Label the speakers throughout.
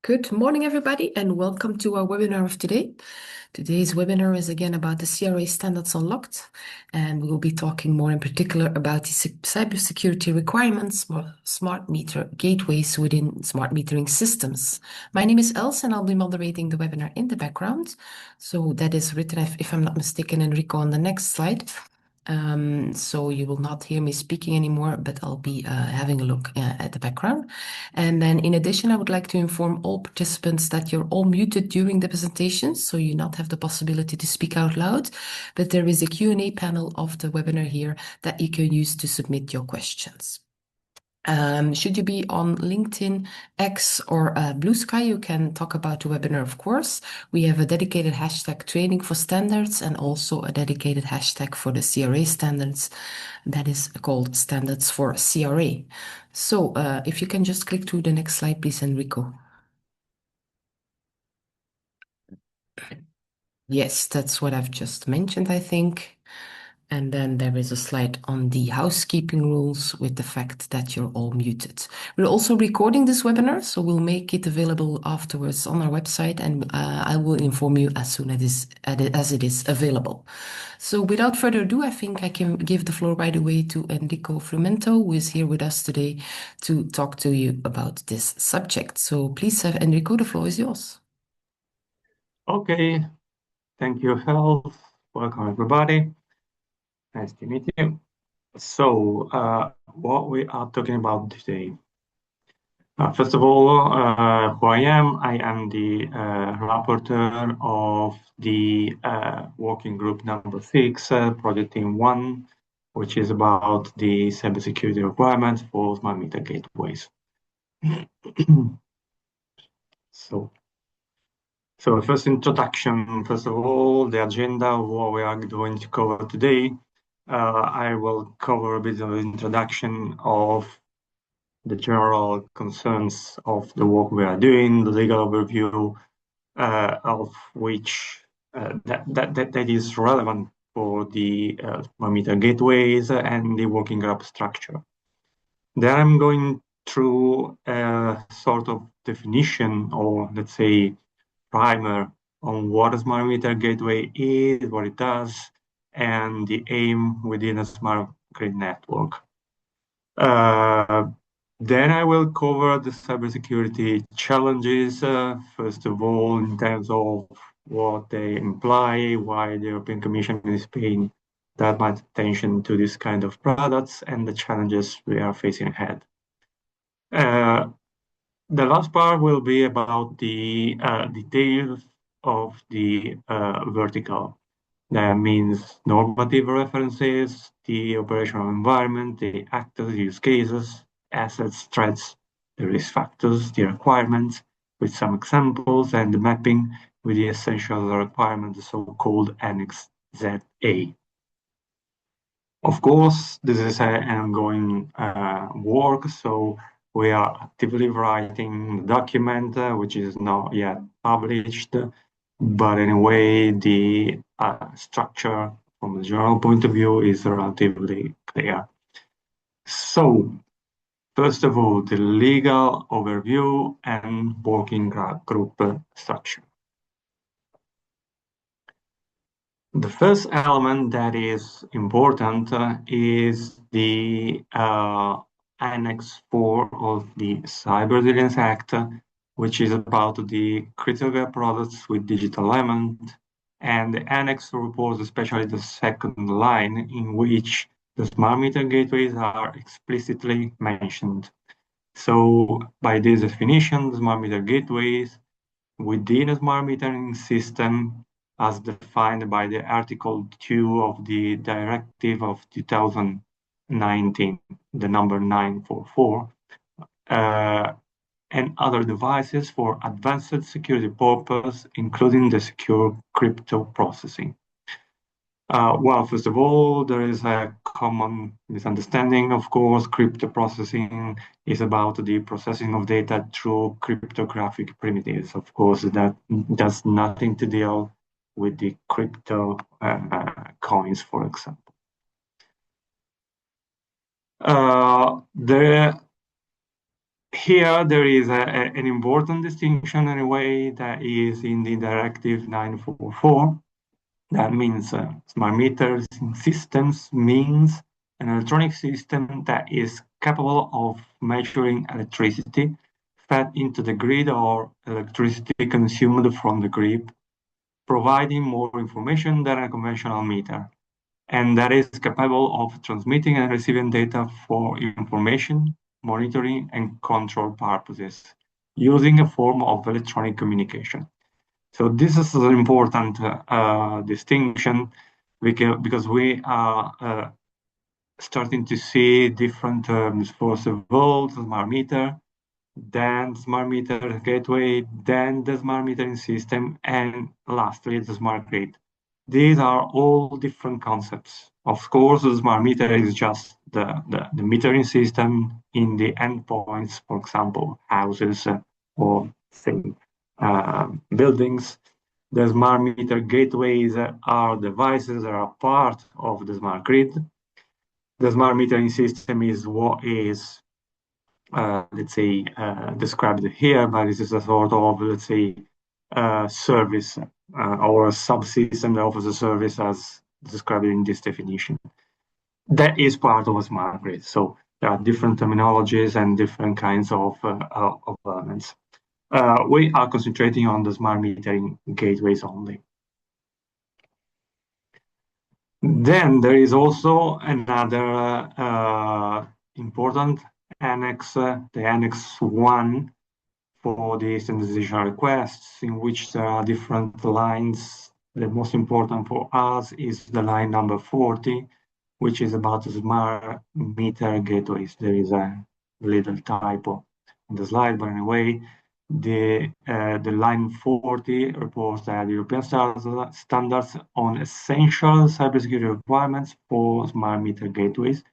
Speaker 1: Good morning, everybody, and welcome to our webinar of today. Today's webinar is again about the CRA Standards Unlocked, and we will be talking more in particular about the cybersecurity requirements for smart meter gateways within smart metering systems. My name is Els, and I'll be moderating the webinar in the background. So that is written, if I'm not mistaken, Enrico, on the next slide. So you will not hear me speaking anymore, but I'll be having a look at the background. And then in addition, I would like to inform all participants that you're all muted during the presentation, so you not have the possibility to speak out loud, but there is a Q&A panel of the webinar here that you can use to submit your questions. Should you be on LinkedIn, X, or Blue Sky, you can talk about the webinar, of course. We have a dedicated hashtag training for standards and also a dedicated hashtag for the CRA standards that is called Standards for CRA. So if you can just click to the next slide, please, Enrico. Yes, that's what I've just mentioned, I think. And then there is a slide on the housekeeping rules with the fact that you're all muted. We're also recording this webinar, so we'll make it available afterwards on our website, and I will inform you as soon as it is available. So without further ado, I think I can give the floor right away to Enrico Frumento, who is here with us today to talk to you about this subject. So please, Enrico, the floor is yours.
Speaker 2: Okay, thank you, Health. Welcome, everybody. Nice to meet you. So, what we are talking about today. First of all, who I am the rapporteur of the working group number 6, project team 1, which is about the cybersecurity requirements for smart meter gateways. So first introduction, first of all, the agenda of what we are going to cover today. I will cover a bit of introduction of the general concerns of the work we are doing, the legal overview of which that is relevant for the smart meter gateways and the working group structure. Then I'm going through a sort of definition, or let's say primer, on what a smart meter gateway is, what it does, and the aim within a smart grid network. Then I will cover the cybersecurity challenges, first of all, in terms of what they imply, why the European Commission is paying that much attention to this kind of products, and the challenges we are facing ahead. The last part will be about the details of the vertical. That means normative references, the operational environment, the actors, use cases, assets, threats, the risk factors, the requirements, with some examples, and the mapping with the essential requirements, the so-called Annex ZA. Of course, this is an ongoing work, so we are actively writing the document, which is not yet published, but anyway, the structure from the general point of view is relatively clear. So, first of all, the legal overview and working group structure. The first element that is important is the Annex 4 of the Cyber Resilience Act, which is about the critical products with digital element, and the Annex reports especially the second line, in which the smart meter gateways are explicitly mentioned. So by this definition, the smart meter gateways within a smart metering system, as defined by the Article 2 of the Directive of 2019, the number 944, and other devices for advanced security purpose, including the secure crypto processing. Well, first of all, there is a common misunderstanding, of course. Crypto processing is about the processing of data through cryptographic primitives. Of course, that does nothing to deal with the crypto coins, for example. here there is an important distinction anyway that is in the Directive 944. That means smart meters in systems means an electronic system that is capable of measuring electricity fed into the grid or electricity consumed from the grid, providing more information than a conventional meter, and that is capable of transmitting and receiving data for information, monitoring, and control purposes, using a form of electronic communication. So this is an important distinction because we are starting to see different terms. First of all, smart meter, then smart meter gateway, then the smart metering system, and lastly, the smart grid. These are all different concepts. Of course, the smart meter is just the metering system in the endpoints, for example, houses or say, buildings. The smart meter gateways are devices that are part of the smart grid. The smart metering system is what is let's say, described here, but this is a sort of, let's say, service or a subsystem that offers a service as described in this definition. That is part of a smart grid. So there are different terminologies and different kinds of elements. We are concentrating on the smart metering gateways only. Then there is also another important annex, the Annex 1 for the standardization requests, in which there are different lines. The most important for us is the line number 40, which is about smart meter gateways. There is a little typo on the slide, but anyway, the line 40 reports that European standards on essential cybersecurity requirements for smart meter gateways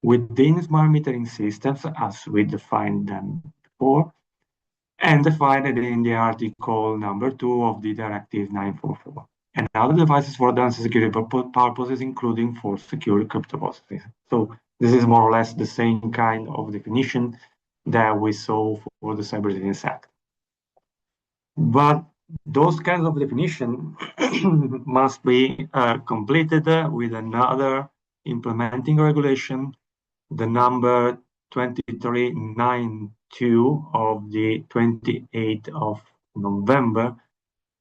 Speaker 2: within smart metering systems, as we defined them before, and defined in the article number 2 of the Directive 944. And other devices for advanced security purposes, including for secure crypto processes. So this is more or less the same kind of definition that we saw for the Cybersecurity Act. But those kinds of definition must be completed with another implementing regulation, the number 2392 of the 28th of November,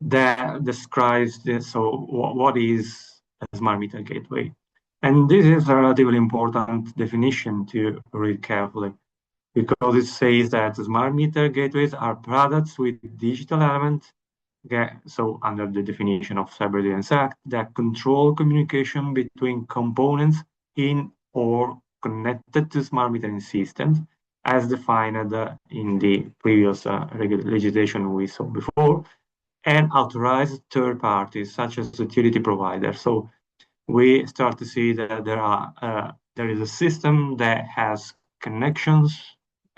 Speaker 2: that describes this. So what is a smart meter gateway? And this is a relatively important definition to read carefully, because it says that smart meter gateways are products with digital elements, so under the definition of Cybersecurity Act, that control communication between components in or connected to smart metering systems, as defined in the previous legislation we saw before, and authorized third parties such as utility providers. So we start to see that there is a system that has connections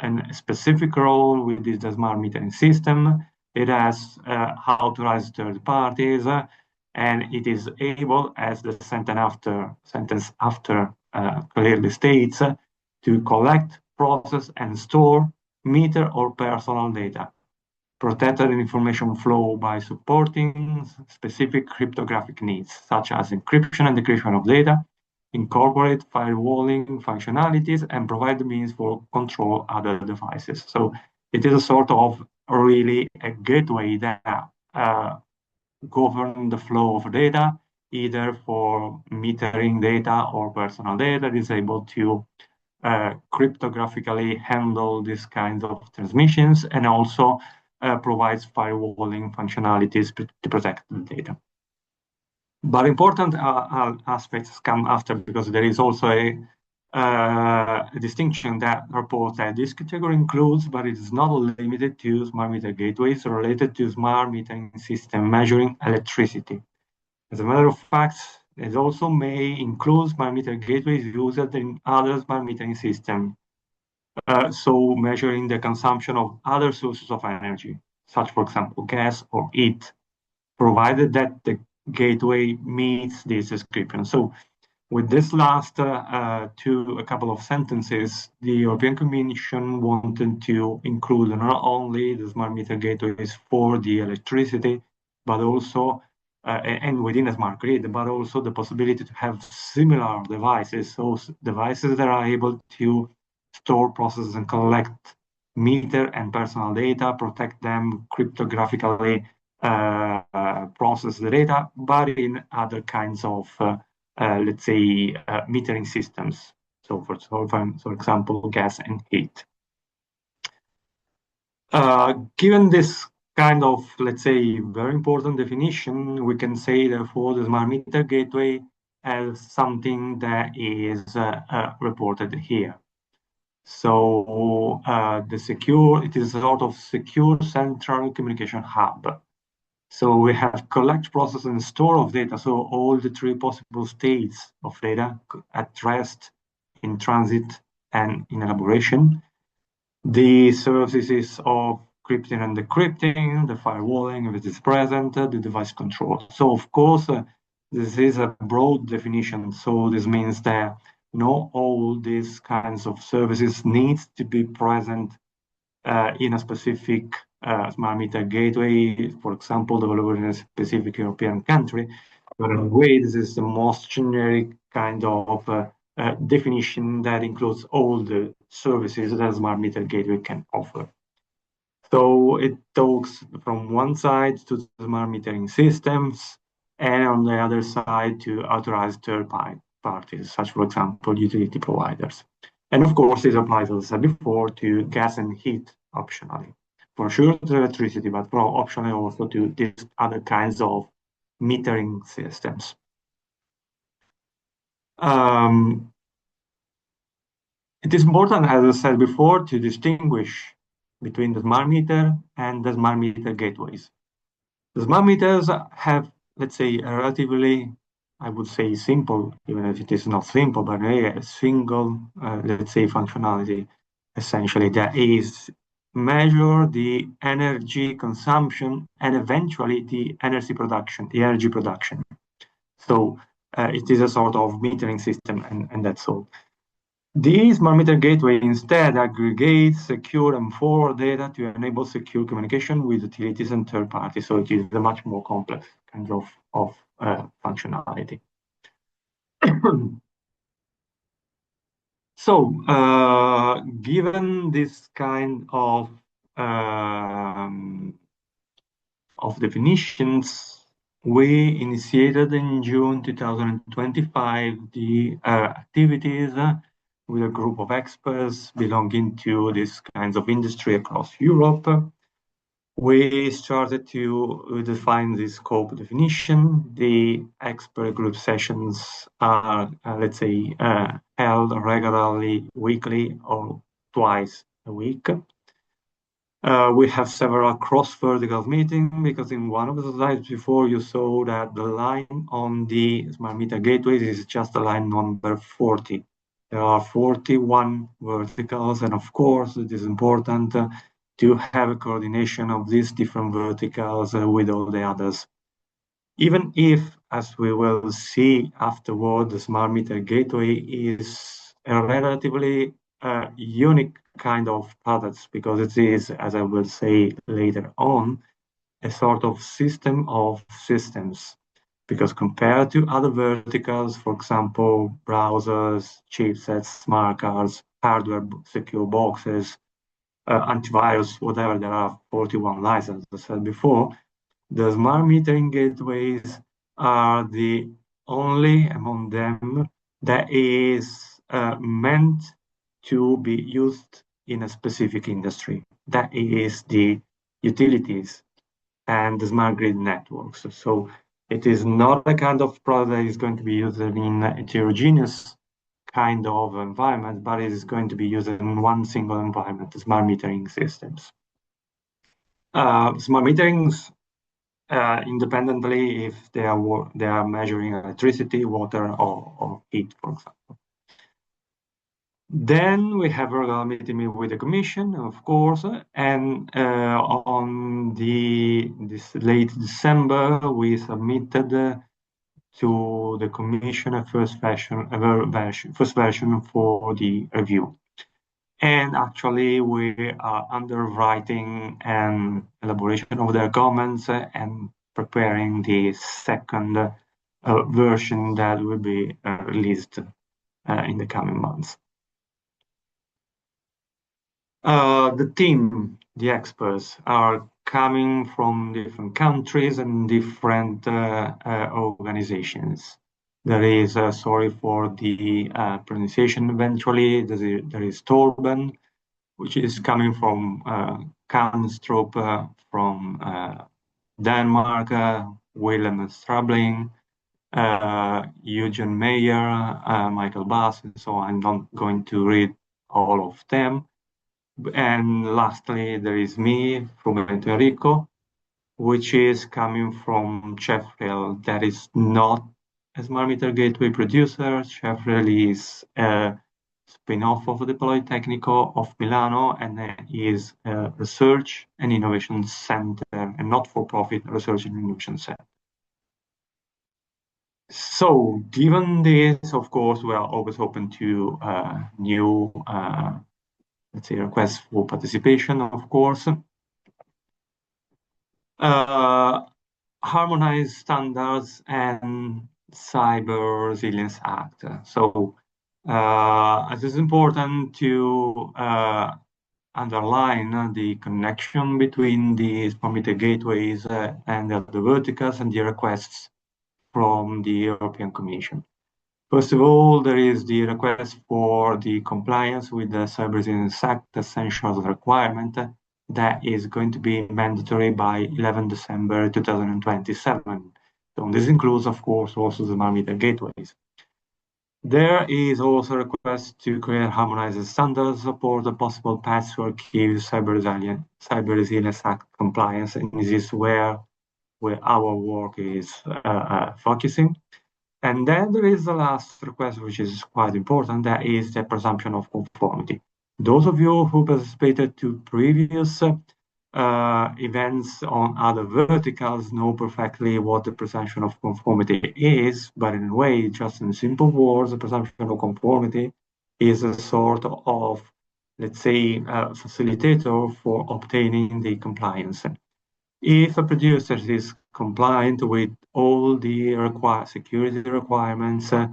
Speaker 2: and a specific role with the smart metering system. It has authorized third parties, and it is able, as the sentence after clearly states, to collect, process, and store meter or personal data, protected information flow by supporting specific cryptographic needs, such as encryption and decryption of data, incorporate firewalling functionalities, and provide the means for control other devices. So it is a sort of really a gateway that governs the flow of data, either for metering data or personal data. It is able to cryptographically handle these kinds of transmissions, and also provides firewalling functionalities to protect the data. But important aspects come after, because there is also a distinction that reports that this category includes, but it is not limited to, smart meter gateways related to smart metering system measuring electricity. As a matter of fact, it also may include smart meter gateways used in other smart metering systems, so measuring the consumption of other sources of energy, such, for example, gas or heat, provided that the gateway meets this description. So With this last a couple of sentences, the European Commission wanted to include not only the smart meter gateways for the electricity, but also, and within a smart grid, but also the possibility to have similar devices, so devices that are able to store, process, and collect meter and personal data, protect them cryptographically, process the data, but in other kinds of let's say, metering systems. So, for example, gas and heat. Given this kind of, let's say, very important definition, we can say, therefore, the smart meter gateway as something that is reported here. So it is a sort of secure central communication hub. So we have collect, process, and store of data. So all the three possible states of data at rest, in transit, and in elaboration. The services of crypting and decrypting, the firewalling, if it is present, the device control. So of course, this is a broad definition. So this means that not all these kinds of services needs to be present in a specific smart meter gateway, for example, developed in a specific European country. But in a way, this is the most generic kind of definition that includes all the services that a smart meter gateway can offer. So it talks from one side to the smart metering systems, and on the other side to authorized third parties, such, for example, utility providers. And of course, this applies, as I said before, to gas and heat optionally. For sure to electricity, but optionally also to these other kinds of metering systems. It is important, as I said before, to distinguish between the smart meter and the smart meter gateways. The smart meters have, let's say, a relatively, I would say, simple, even if it is not simple, but a single, let's say, functionality, essentially, that is measure the energy consumption and eventually the energy production. So it is a sort of metering system, and that's all. The smart meter gateway instead aggregates, secure, and forward data to enable secure communication with utilities and third parties. So it is a much more complex kind of functionality. So, given this kind of definitions, we initiated in June 2025 the activities with a group of experts belonging to these kinds of industry across Europe. We started to define the scope definition. The expert group sessions are, let's say, held regularly, weekly, or twice a week. We have several cross-vertical meetings because in one of the slides before you saw that the line on the smart meter gateways is just a line number 40. There are 41 verticals, and of course it is important to have a coordination of these different verticals with all the others. Even if, as we will see afterward, the smart meter gateway is a relatively unique kind of products because it is, as I will say later on, a sort of system of systems. Because compared to other verticals, for example, browsers, chipsets, smart cards, hardware, secure boxes, antivirus, whatever, there are 41 licenses, as I said before, the smart metering gateways are the only among them that is meant to be used in a specific industry. That is the utilities and the smart grid networks. So it is not a kind of product that is going to be used in a heterogeneous kind of environment, but it is going to be used in one single environment, the smart metering systems. Smart meterings, independently if they are measuring electricity, water, or heat, for example. Then we have a meeting with the Commission, of course, and on this late December, we submitted to the Commission a first version for the review. And actually, we are underwriting an elaboration of their comments and preparing the second version that will be released in the coming months. The team, the experts, are coming from different countries and different organizations. There is, sorry for the pronunciation eventually, there is Torben, which is coming from Kanstrup from Denmark, Willem Strabling, Eugen Meyer, Michael Bass, and so I'm not going to read all of them. And lastly, there is me from Enrico, which is coming from Sheffield. That is not a smart meter gateway producer. Sheffield is a spin-off of the Politecnico of Milano, and is a research and innovation center, a not-for-profit research and innovation center. So, given this, of course, we are always open to new let's say, requests for participation, of course. Harmonized standards and Cyber Resilience Act. So, it is important to underline the connection between the smart meter gateways and the verticals and the requests from the European Commission. First of all, there is the request for the compliance with the Cyber Resilience Act Essentials requirement that is going to be mandatory by 11 December 2027. So this includes, of course, also the smart meter gateways. There is also a request to create harmonized standards for the possible paths to achieve Cyber Resilience Act compliance, and this is where our work is focusing. And then there is the last request, which is quite important, that is the presumption of conformity. Those of you who participated to previous events on other verticals know perfectly what the presumption of conformity is, but in a way, just in simple words, the presumption of conformity is a sort of, let's say, facilitator for obtaining the compliance. If a producer is compliant with all the security requirements, the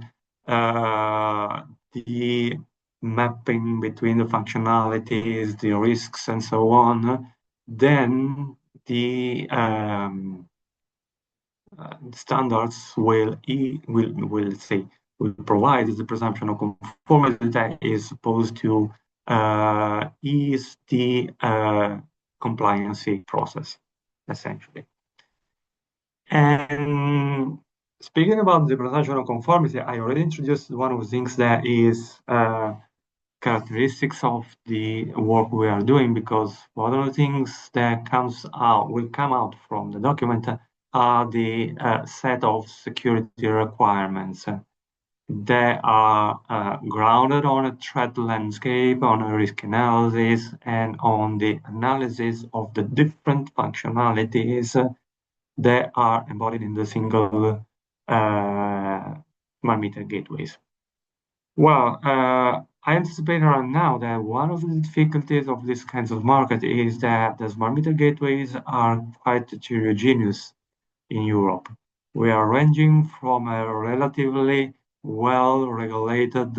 Speaker 2: mapping between the functionalities, the risks, and so on, then the standards will provide the presumption of conformity that is supposed to ease the compliancy process, essentially. And speaking about the presumption of conformity, I already introduced one of the things that is characteristics of the work we are doing, because one of the things that will come out from the document are the set of security requirements that are grounded on a threat landscape, on a risk analysis, and on the analysis of the different functionalities that are embodied in the single smart meter gateways. Well, I anticipate right now that one of the difficulties of this kinds of market is that the smart meter gateways are quite heterogeneous in Europe. We are ranging from a relatively well-regulated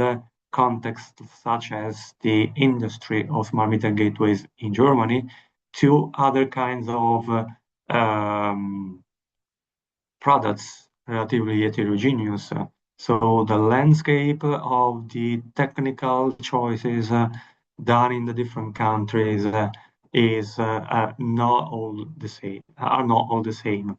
Speaker 2: context, such as the industry of smart meter gateways in Germany, to other kinds of products relatively heterogeneous. So the landscape of the technical choices done in the different countries is not all the same. Are not all the same.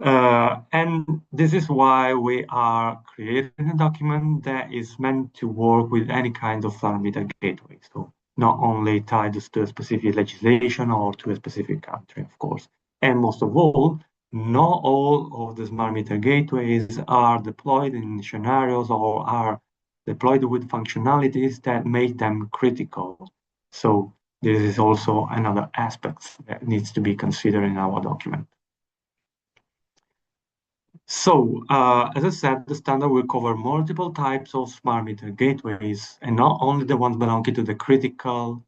Speaker 2: And this is why we are creating a document that is meant to work with any kind of smart meter gateway. So not only tied to a specific legislation or to a specific country, of course. And most of all, not all of the smart meter gateways are deployed in scenarios or are deployed with functionalities that make them critical. So this is also another aspect that needs to be considered in our document. So, as I said, the standard will cover multiple types of smart meter gateways, and not only the ones belonging to the critical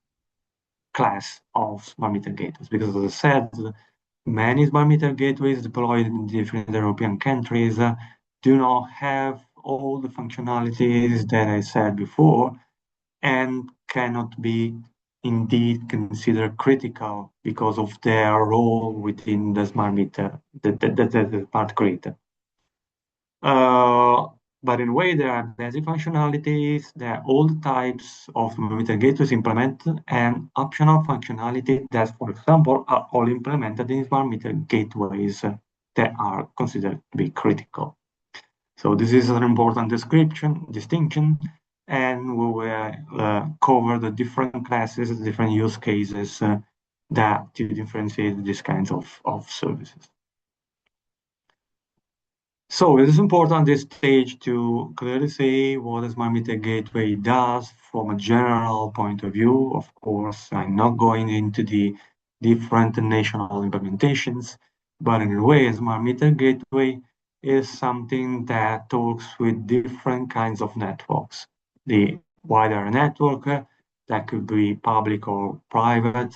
Speaker 2: class of smart meter gateways, because as I said, many smart meter gateways deployed in different European countries do not have all the functionalities that I said before, and cannot be indeed considered critical because of their role within the smart meter, the smart grid. But in a way, there are basic functionalities, there are all the types of meter gateways implemented, and optional functionality that, for example, are all implemented in smart meter gateways that are considered to be critical. So this is an important distinction, and we will cover the different classes, the different use cases that to differentiate these kinds of services. So it is important at this stage to clearly say what a smart meter gateway does from a general point of view. Of course, I'm not going into the different national implementations, but in a way, a smart meter gateway is something that talks with different kinds of networks. The wider network that could be public or private,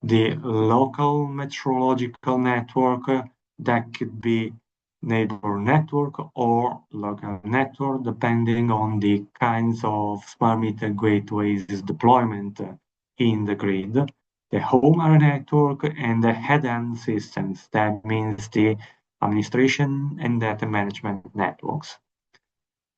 Speaker 2: the local metrological network that could be neighbor network or local network, depending on the kinds of smart meter gateways deployment in the grid, the home area network, and the head-end systems. That means the administration and data management networks.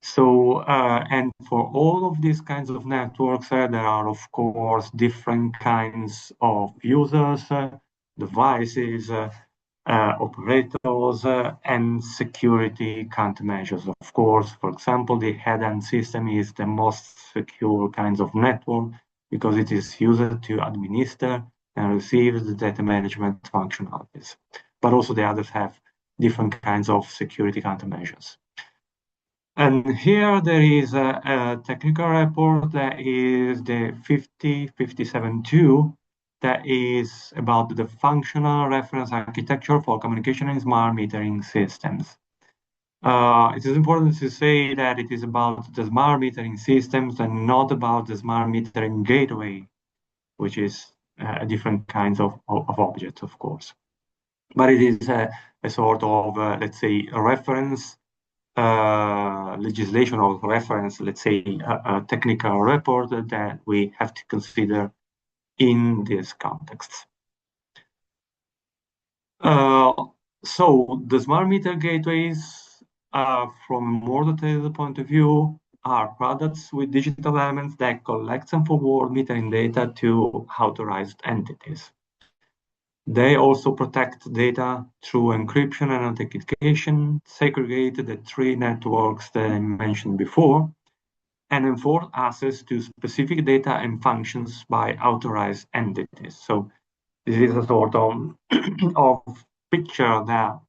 Speaker 2: So, and for all of these kinds of networks, there are, of course, different kinds of users, devices, operators, and security countermeasures. Of course, for example, the head-end system is the most secure kinds of network because it is used to administer and receive the data management functionalities. But also the others have different kinds of security countermeasures. And here there is a technical report that is the 50572 that is about the functional reference architecture for communication in smart metering systems. It is important to say that it is about the smart metering systems and not about the smart metering gateway, which is a different kinds of objects, of course. But it is a sort of, let's say, a reference legislation or reference, let's say, a technical report that we have to consider in this context. So the smart meter gateways, from a more detailed point of view, are products with digital elements that collect and forward metering data to authorized entities. They also protect data through encryption and authentication, segregate the three networks that I mentioned before, and enforce access to specific data and functions by authorized entities. So this is a sort of, of picture that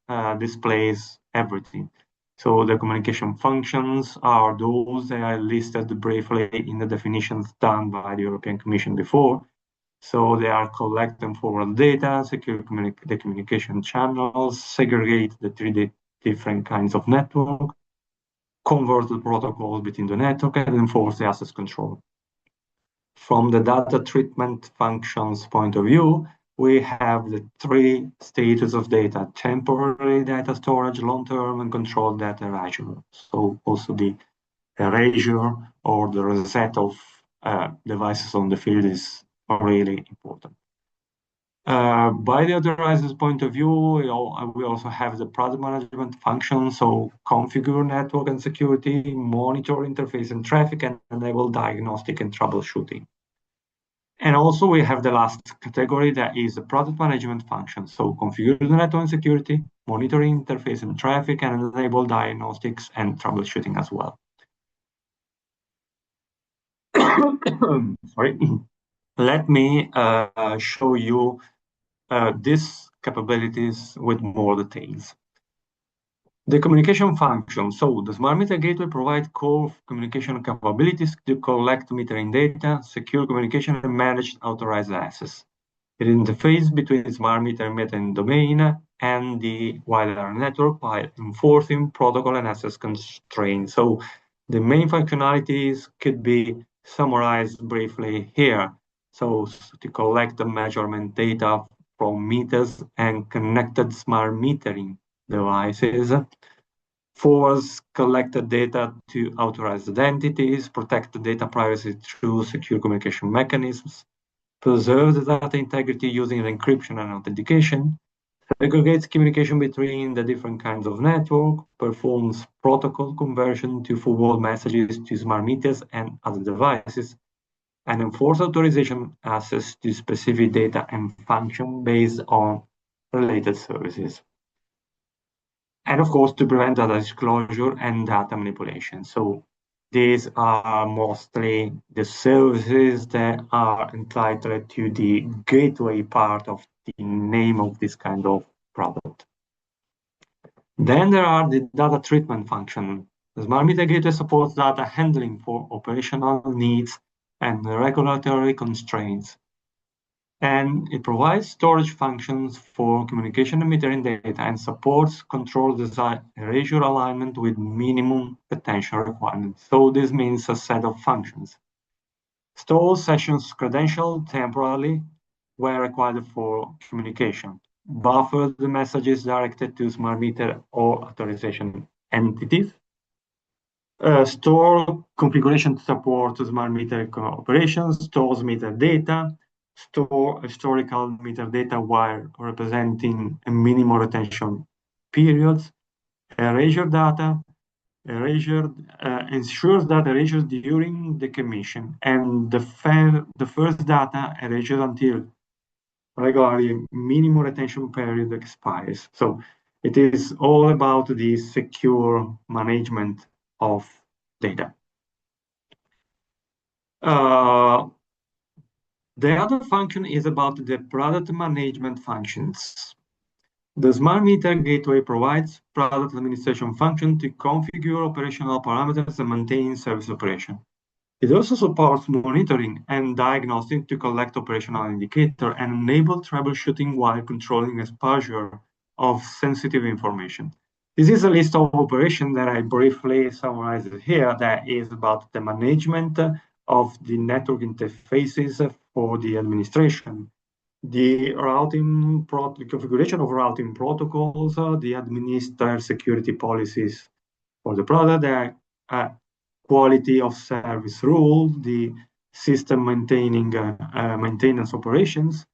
Speaker 2: displays everything. So the communication functions are those that are listed briefly in the definitions done by the European Commission before. So they are collect and forward data, secure the communication channels, segregate the three different kinds of network, convert the protocols between the network, and enforce the access control. From the data treatment functions point of view, we have the three stages of data: temporary data storage, long-term, and controlled data erasure. So also the erasure or the reset of devices on the field is really important. By the authorizer's point of view, we also have the product management function, so configure network and security, monitor interface and traffic, and enable diagnostic and troubleshooting. And also we have the last category that is the product management function, so configure the network and security, monitor interface and traffic, and enable diagnostics and troubleshooting as well. Sorry. Let me show you these capabilities with more details. The communication function. So the smart meter gateway provides core communication capabilities to collect metering data, secure communication, and manage authorized access. It interfaces between smart meter and metering domain and the wider network by enforcing protocol and access constraints. So the main functionalities could be summarized briefly here. So to collect the measurement data from meters and connected smart metering devices, forwards collected data to authorized entities, protect the data privacy through secure communication mechanisms, preserve the data integrity using encryption and authentication, segregates communication between the different kinds of network, performs protocol conversion to forward messages to smart meters and other devices, and enforce authorization access to specific data and function based on related services. And of course, to prevent data disclosure and data manipulation. So these are mostly the services that are entitled to the gateway part of the name of this kind of product. Then there are the data treatment function. The Smart Meter Gateway supports data handling for operational needs and regulatory constraints. And it provides storage functions for communication and metering data and supports control design erasure alignment with minimum potential requirements. So this means a set of functions. Store sessions credentialed temporarily where required for communication. Buffer the messages directed to smart meter or authorization entities. Store configuration to support smart meter operations, stores meter data, store historical meter data while representing a minimum retention periods, erasure data, ensures that erasure during the commission, and the first data erasure until regularly minimum retention period expires. So it is all about the secure management of data. The other function is about the product management functions. The Smart Meter Gateway provides product administration function to configure operational parameters and maintain service operation. It also supports monitoring and diagnostic to collect operational indicator and enable troubleshooting while controlling exposure of sensitive information. This is a list of operations that I briefly summarized here that is about the management of the network interfaces for the administration, the configuration of routing protocols, the administered security policies for the product, the quality of service rule, the system maintenance operations,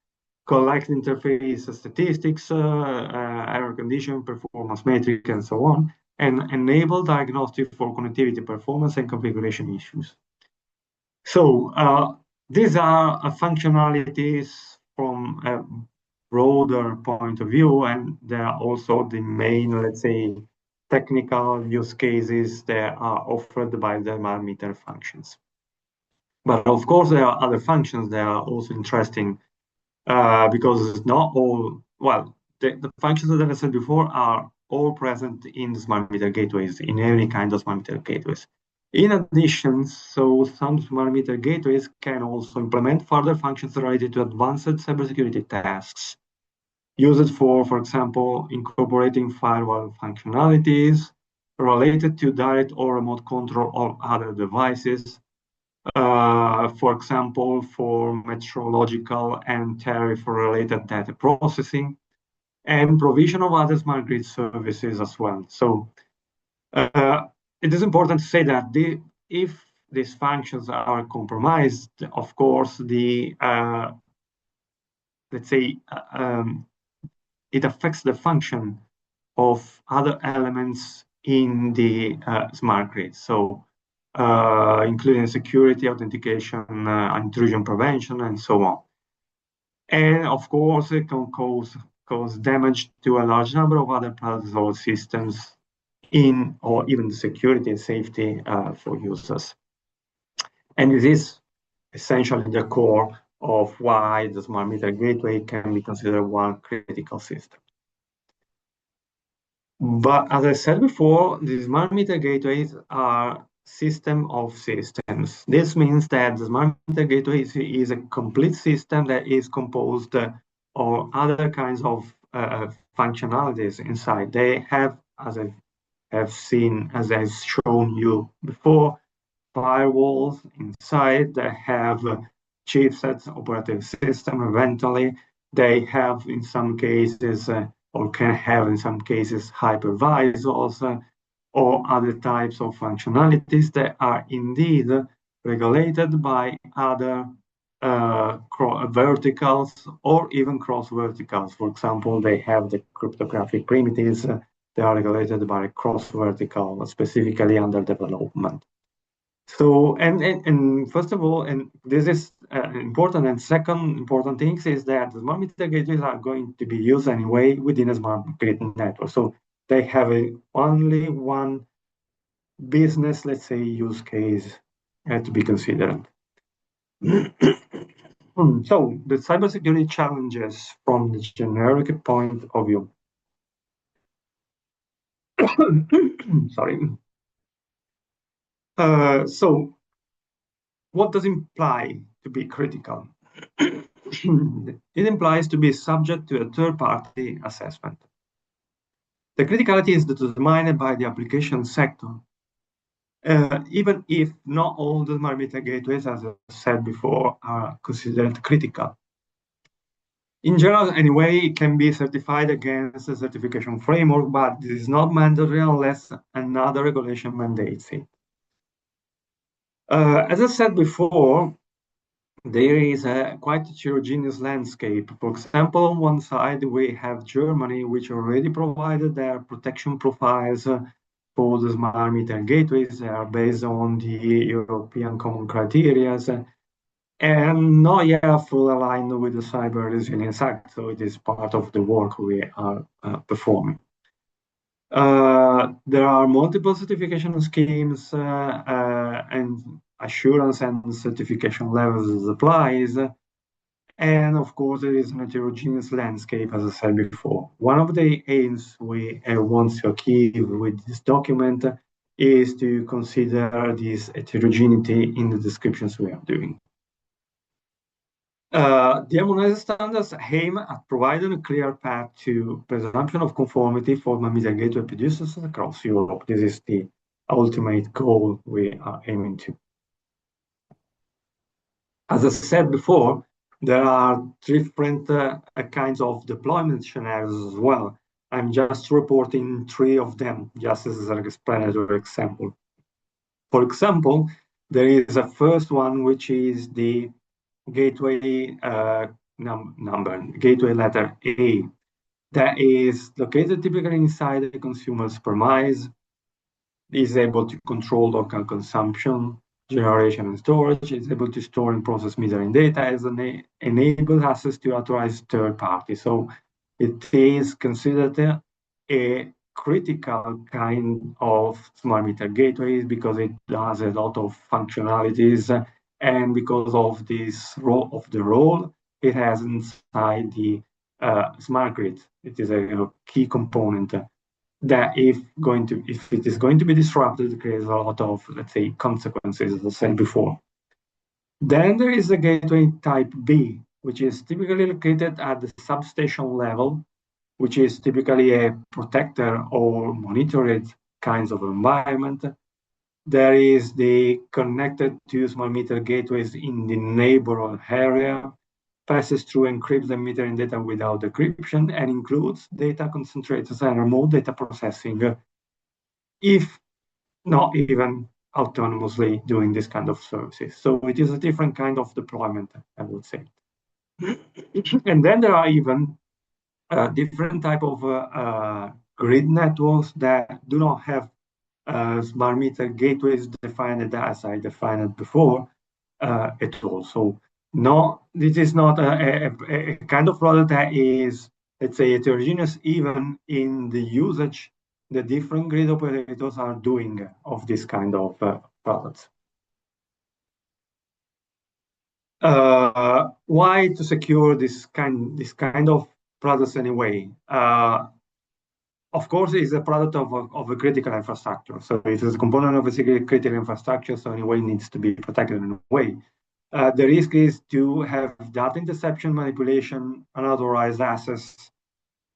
Speaker 2: collect interface statistics, error condition, performance metric, and so on, and enable diagnostic for connectivity performance and configuration issues. So these are functionalities from a broader point of view, and they are also the main, let's say, technical use cases that are offered by the smart meter functions. But of course, there are other functions that are also interesting because not all, well, the functions that I said before are all present in the smart meter gateways, in any kind of smart meter gateways. In addition, so some smart meter gateways can also implement further functions related to advanced cybersecurity tasks, used for example, incorporating firewall functionalities related to direct or remote control of other devices, for example, for metrological and tariff-related data processing, and provision of other smart grid services as well. So it is important to say that if these functions are compromised, of course, let's say, it affects the function of other elements in the smart grid. So including security, authentication, intrusion prevention, and so on. And of course, it can cause damage to a large number of other products or systems or even security and safety for users. And this is essentially the core of why the smart meter gateway can be considered one critical system. But as I said before, the smart meter gateways are system of systems. This means that the smart meter gateway is a complete system that is composed of other kinds of functionalities inside. They have, as I have seen, as I've shown you before, firewalls inside. They have chipsets, operating system. Eventually, they have, in some cases, or can have, in some cases, hypervisors or other types of functionalities that are indeed regulated by other verticals or even cross verticals. For example, they have the cryptographic primitives. They are regulated by cross vertical, specifically under development. So, and first of all, and this is important, and second important thing is that the smart meter gateways are going to be used anyway within a smart grid network. So they have only one business, let's say, use case to be considered. So the cybersecurity challenges from the generic point of view. Sorry. So what does it imply to be critical? It implies to be subject to a third-party assessment. The criticality is determined by the application sector. Even if not all the smart meter gateways, as I said before, are considered critical. In general, anyway, it can be certified against a certification framework, but this is not mandatory unless another regulation mandates it. As I said before, there is a quite heterogeneous landscape. For example, on one side, we have Germany, which already provided their protection profiles for the smart meter gateways. They are based on the European common criteria and not yet fully aligned with the Cyber Resilience Act. So it is part of the work we are performing. There are multiple certification schemes and assurance and certification levels applies. And of course, there is an heterogeneous landscape, as I said before. One of the aims we want to achieve with this document is to consider this heterogeneity in the descriptions we are doing. The harmonized standards aim at providing a clear path to presumption of conformity for smart meter gateway producers across Europe. This is the ultimate goal we are aiming to. As I said before, there are different kinds of deployment scenarios as well. I'm just reporting 3 of them, just as an explanatory example. For example, there is a first one, which is the gateway number, gateway letter A, that is located typically inside the consumer's premise, is able to control local consumption, generation and storage, is able to store and process metering data, as enables access to authorized third parties. So it is considered a critical kind of smart meter gateways because it does a lot of functionalities, and because of this role it has inside the smart grid. It is a key component that if it is going to be disrupted, it creates a lot of, let's say, consequences, as I said before. Then there is the gateway type B, which is typically located at the substation level, which is typically a protector or monitored kinds of environment. There is the connected to smart meter gateways in the neighborhood area, passes through encrypted metering data without decryption, and includes data concentrators and remote data processing, if not even autonomously doing this kind of services. So it is a different kind of deployment, I would say. And then there are even different type of grid networks that do not have smart meter gateways defined as I defined it before at all. So no, this is not a kind of product that is, let's say, heterogeneous even in the usage the different grid operators are doing of this kind of products. Why to secure this kind of products anyway? Of course, it's a product of a critical infrastructure. So it is a component of a critical infrastructure, so anyway, it needs to be protected in a way. The risk is to have data interception, manipulation, unauthorized access,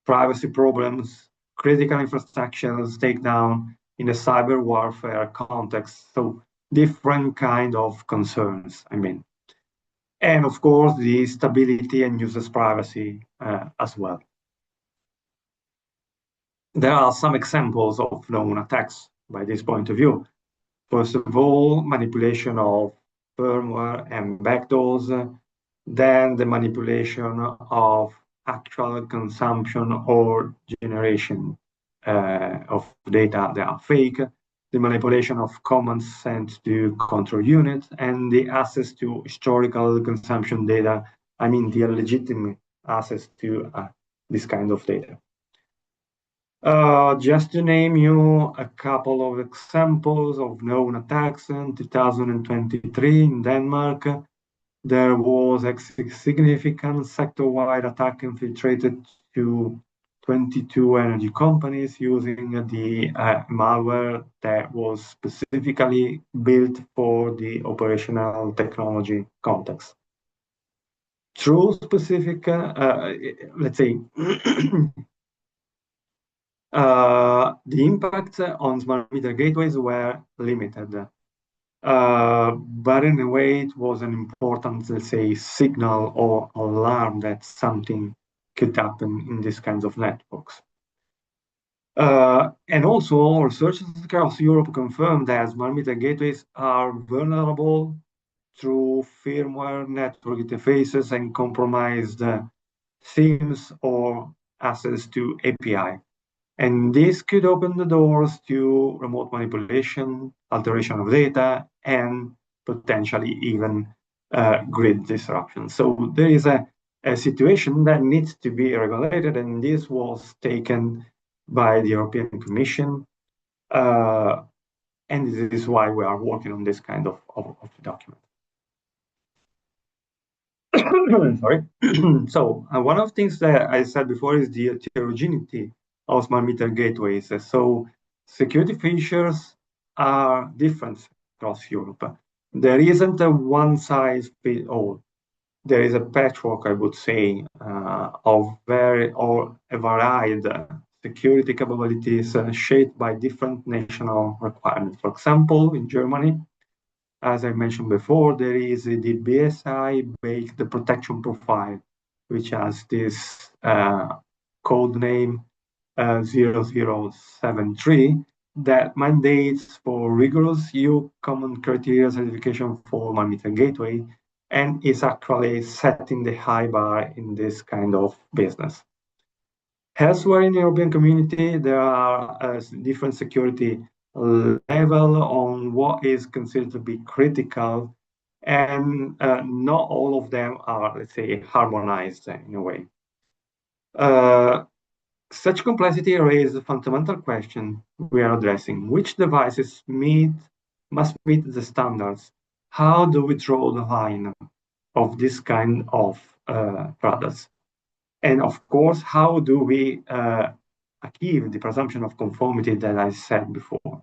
Speaker 2: privacy problems, critical infrastructures takedown in a cyber warfare context. So different kind of concerns, I mean. And of course, the stability and users' privacy as well. There are some examples of known attacks by this point of view. First of all, manipulation of firmware and backdoors, then the manipulation of actual consumption or generation of data that are fake, the manipulation of commands sent to control units, and the access to historical consumption data, I mean the illegitimate access to this kind of data. Just to name you a couple of examples of known attacks, in 2023 in Denmark, there was a significant sector-wide attack infiltrated to 22 energy companies using the malware that was specifically built for the operational technology context. Through specific, let's say, the impact on smart meter gateways were limited, but in a way it was an important, let's say, signal or alarm that something could happen in these kinds of networks. And also, researchers across Europe confirmed that smart meter gateways are vulnerable through firmware network interfaces and compromised themes or access to API. And this could open the doors to remote manipulation, alteration of data, and potentially even grid disruption. So there is a situation that needs to be regulated, and this was taken by the European Commission. And this is why we are working on this kind of document. Sorry. So one of the things that I said before is the heterogeneity of smart meter gateways. So security features are different across Europe. There isn't a one size fits all. There is a patchwork, I would say, of a varied security capabilities shaped by different national requirements. For example, in Germany, as I mentioned before, there is the BSI-based protection profile, which has this code name 0073 that mandates for rigorous EU common criteria certification for smart meter gateway and is actually setting the high bar in this kind of business. Elsewhere in the European community, there are different security level on what is considered to be critical, and not all of them are, let's say, harmonized in a way. Such complexity raises a fundamental question we are addressing. Which devices must meet the standards? How do we draw the line of this kind of products? And of course, how do we achieve the presumption of conformity that I said before?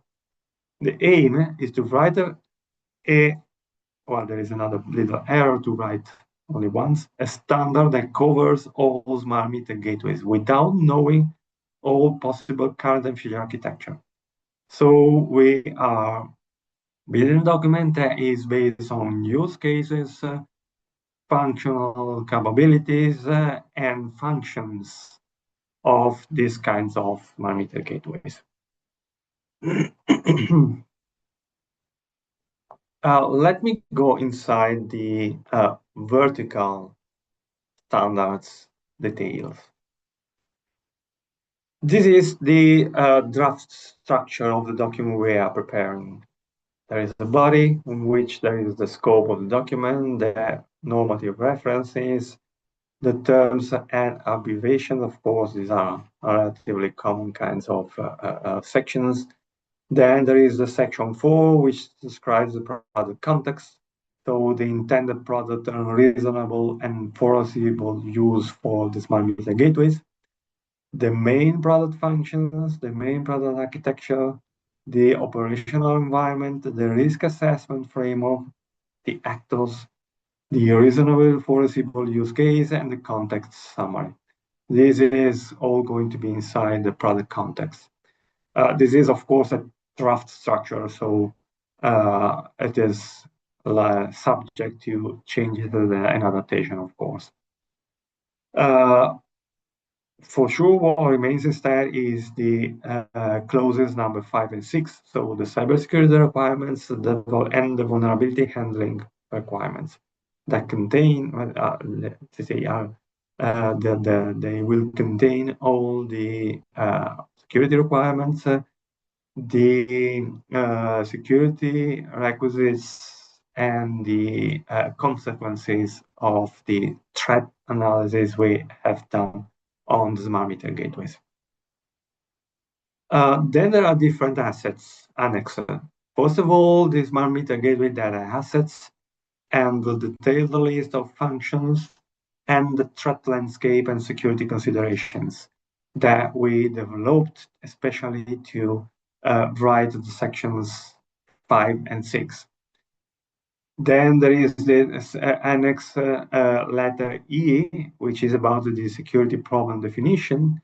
Speaker 2: The aim is to write well, there is another little error to write only once, a standard that covers all smart meter gateways without knowing all possible current and future architecture. So we are building a document that is based on use cases, functional capabilities, and functions of these kinds of smart meter gateways. Let me go inside the vertical standards details. This is the draft structure of the document we are preparing. There is a body in which there is the scope of the document, the normative references, the terms and abbreviations. Of course, these are relatively common kinds of sections. Then there is the section 4, which describes the product context. So the intended product and reasonable and foreseeable use for the smart meter gateways. The main product functions, the main product architecture, the operational environment, the risk assessment framework, the actors, the reasonable foreseeable use case, and the context summary. This is all going to be inside the product context. This is, of course, a draft structure, so it is subject to changes and adaptation, of course. For sure, what remains instead is the clauses number 5 and 6, so the cybersecurity requirements and the vulnerability handling requirements that contain, let's say, they will contain all the security requirements, the security requisites, and the consequences of the threat analysis we have done on the smart meter gateways. Then there are different assets annexed. First of all, the smart meter gateway data assets and the detailed list of functions and the threat landscape and security considerations that we developed, especially to write the sections 5 and 6. Then there is the annex letter E, which is about the security problem definition,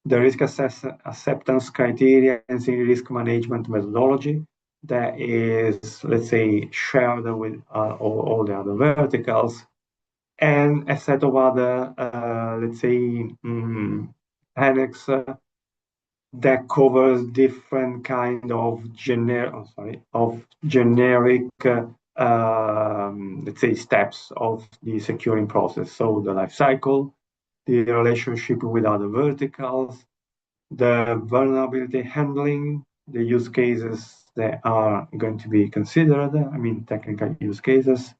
Speaker 2: the risk acceptance criteria and risk management methodology that is, let's say, shared with all the other verticals, and a set of other, let's say, annex that covers different kind of generic, let's say, steps of the securing process. So the life cycle, the relationship with other verticals, the vulnerability handling, the use cases that are going to be considered, I mean, technical use cases,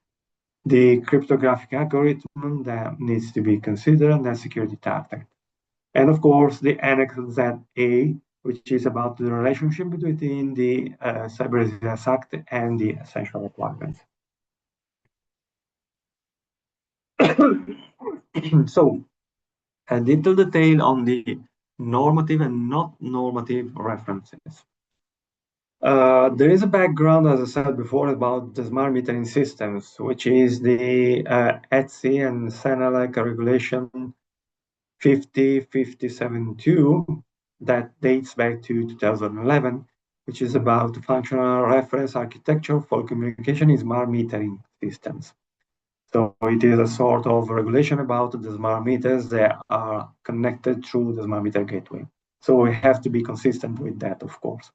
Speaker 2: the cryptographic algorithm that needs to be considered, and the security tactic. And of course, the Annex ZA, which is about the relationship between the Cyber Resilience Act and the essential requirements. So, a little detail on the normative and not normative references. There is a background, as I said before, about the smart metering systems, which is the ETSI and CEN-CLC regulation 50.57.2 that dates back to 2011, which is about functional reference architecture for communication in smart metering systems. So it is a sort of regulation about the smart meters that are connected through the smart meter gateway. So we have to be consistent with that, of course.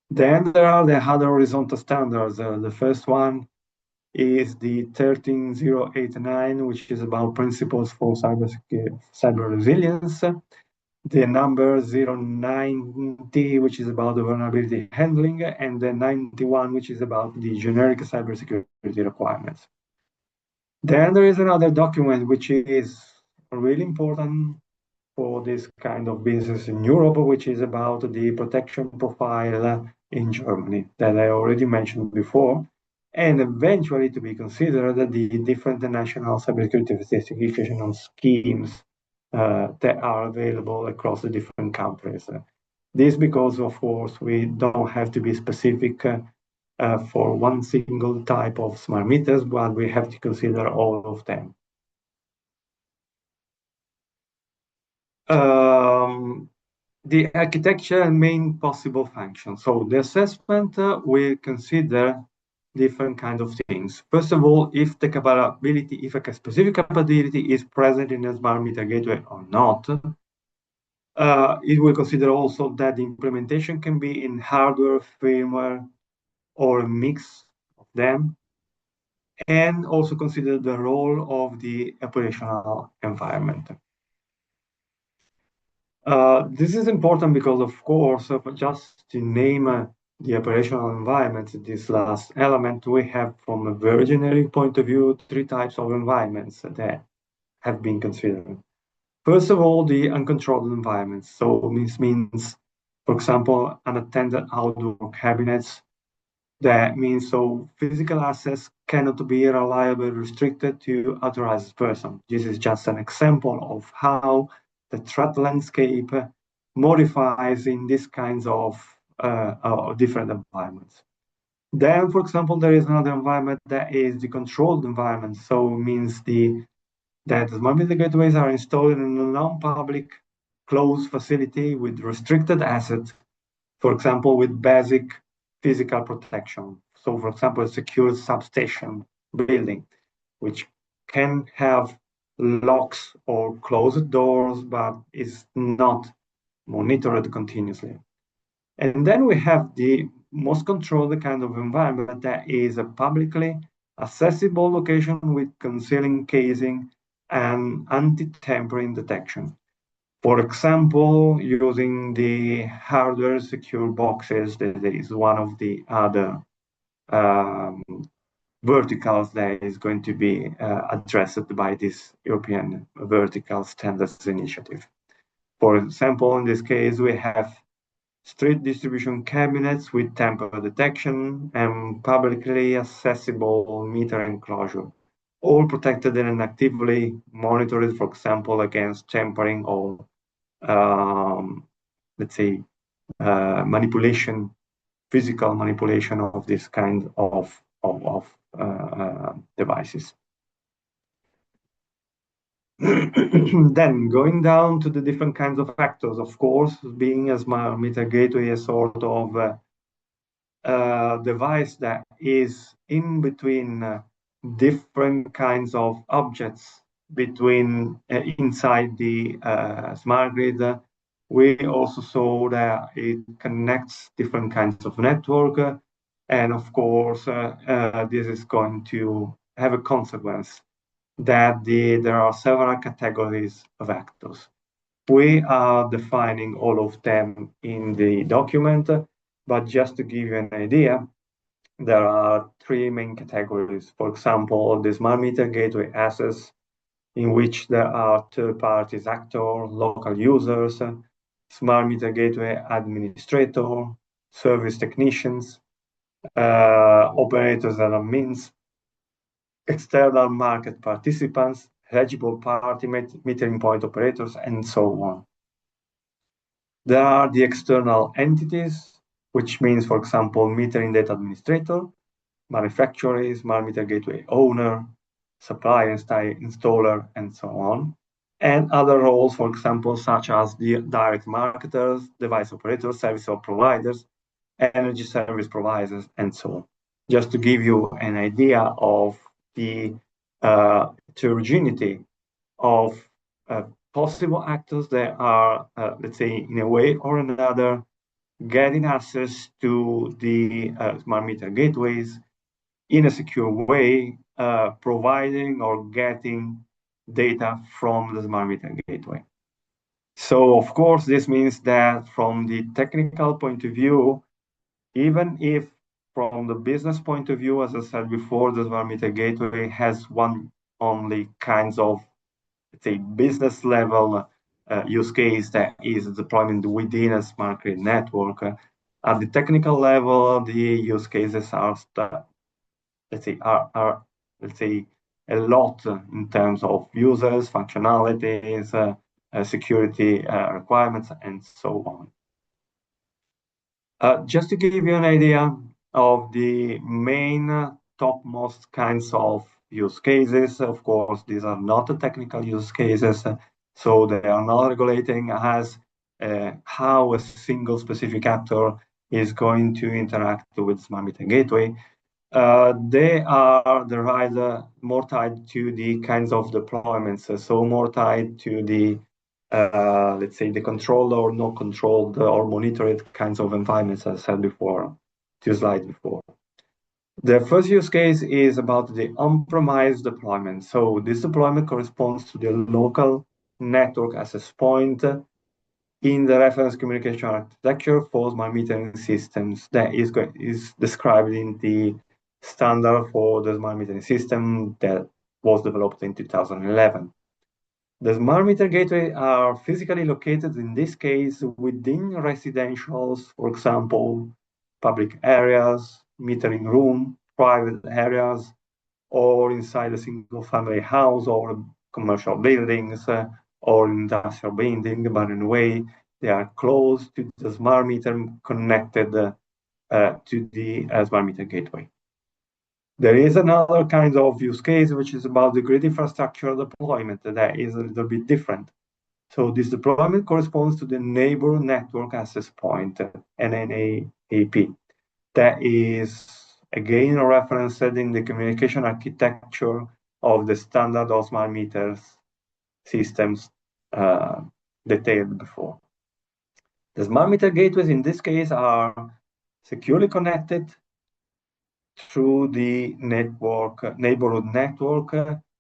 Speaker 2: Then there are the other horizontal standards. The first one is the 13089, which is about principles for cyber resilience. The number 090, which is about the vulnerability handling, and the 91, which is about the generic cybersecurity requirements. Then there is another document which is really important for this kind of business in Europe, which is about the protection profile in Germany that I already mentioned before, and eventually to be considered the different national cybersecurity certification schemes that are available across the different countries. This because, of course, we don't have to be specific for one single type of smart meters, but we have to consider all of them. The architecture and main possible functions. So the assessment will consider different kinds of things. First of all, if the capability, if a specific capability is present in a smart meter gateway or not. It will consider also that the implementation can be in hardware, firmware, or a mix of them, and also consider the role of the operational environment. This is important because, of course, just to name the operational environment, this last element, we have, from a very generic point of view, 3 types of environments that have been considered. First of all, the uncontrolled environments. So this means, for example, unattended outdoor cabinets. That means so physical access cannot be reliably restricted to authorized person. This is just an example of how the threat landscape modifies in these kinds of different environments. Then, for example, there is another environment that is the controlled environment. So it means the that smart meter gateways are installed in a non-public closed facility with restricted assets, for example, with basic physical protection. So, for example, a secure substation building, which can have locks or closed doors, but is not monitored continuously. And then we have the most controlled kind of environment that is a publicly accessible location with concealing casing and anti-tampering detection. For example, using the hardware secure boxes, that is one of the other um, verticals that is going to be addressed by this European Vertical Standards Initiative. For example, in this case, we have street distribution cabinets with tamper detection and publicly accessible meter enclosure, all protected and actively monitored, for example, against tampering or, let's say, manipulation, physical manipulation of this kind of devices. Then going down to the different kinds of actors, of course, being a smart meter gateway a sort of device that is in between different kinds of objects between inside the smart grid. We also saw that it connects different kinds of network, and of course, this is going to have a consequence that there are several categories of actors. We are defining all of them in the document, but just to give you an idea, there are three main categories. For example, the smart meter gateway access, in which there are third parties actors, local users, smart meter gateway administrator, service technicians, operators and admins, external market participants, eligible party metering point operators, and so on. There are the external entities, which means, for example, metering data administrator, manufacturer, smart meter gateway owner, supplier, installer, and so on. And other roles, for example, such as the direct marketers, device operators, service providers, energy service providers, and so on. Just to give you an idea of the heterogeneity of possible actors that are, let's say, in a way or another, getting access to the smart meter gateways in a secure way, providing or getting data from the smart meter gateway. So, of course, this means that from the technical point of view, even if from the business point of view, as I said before, the smart meter gateway has one only kinds of, let's say, business level use case that is deployment within a smart grid network. At the technical level, the use cases are, let's say, a lot in terms of users, functionalities, security requirements, and so on. Just to give you an idea of the main topmost kinds of use cases, of course, these are not the technical use cases, so they are not regulating as how a single specific actor is going to interact with smart meter gateway. They are derived more tied to the kinds of deployments, so more tied to the let's say, the controlled or not controlled or monitored kinds of environments, as I said before, two slides before. The first use case is about the on-premise deployment. So this deployment corresponds to the local network access point in the reference communication architecture for smart metering systems that is described in the standard for the smart metering system that was developed in 2011. The smart meter gateways are physically located, in this case, within residentials, for example, public areas, metering room, private areas, or inside a single family house or commercial buildings or industrial building, but in a way, they are close to the smart meter connected to the smart meter gateway. There is another kind of use case, which is about the grid infrastructure deployment that is a little bit different. So this deployment corresponds to the neighbor network access point, NNAP. That is, again, referenced in the communication architecture of the standard of smart meters systems detailed before. The smart meter gateways in this case are securely connected through the neighborhood network